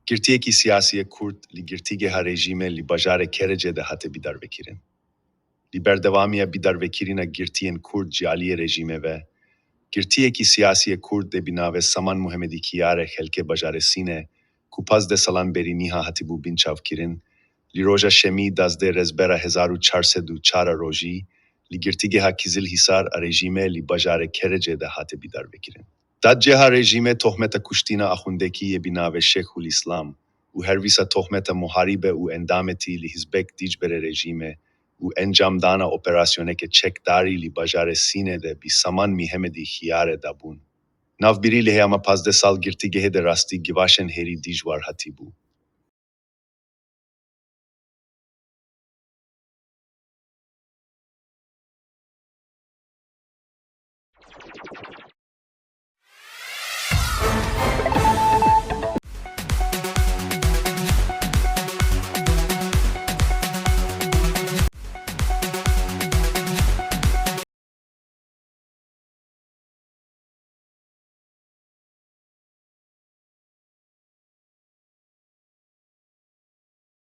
Girtîyekî siyasiyê Kurd li girtîgeha rêjîmê li bajarê Kerecê de hate bidarvekirin. Li berdewamiya bidarvekirina girtiyên Kurd ji aliyê rêjîmê ve, girtîyekî siyasiyê Kurd de bi navê Saman Muhemedî Kiyarê xelkê bajarê Sînê, ku paz de salan berî nîha hatibû binçavkirin, li roja şemî dazdê rezbera 1404 rojî, li girtîgeha Kizilhisar a rêjîmê li bajarê Kerecê de hate bidarvekirin. Dadceha rêjîmê tohmeta kuştîna axundekî bi navê Şeyhul İslam û hervîsa tohmeta muharîbe û endametî li hizbek dîcberê rêjîmê û encamdana operasyoneke çekdarî li bajarê Sînê de bi Saman Muhemedî Kiyarê dabûn. Navbirî li heyama 15 sal girtîgehê de rastî givaşên herî dijwar hatîbû.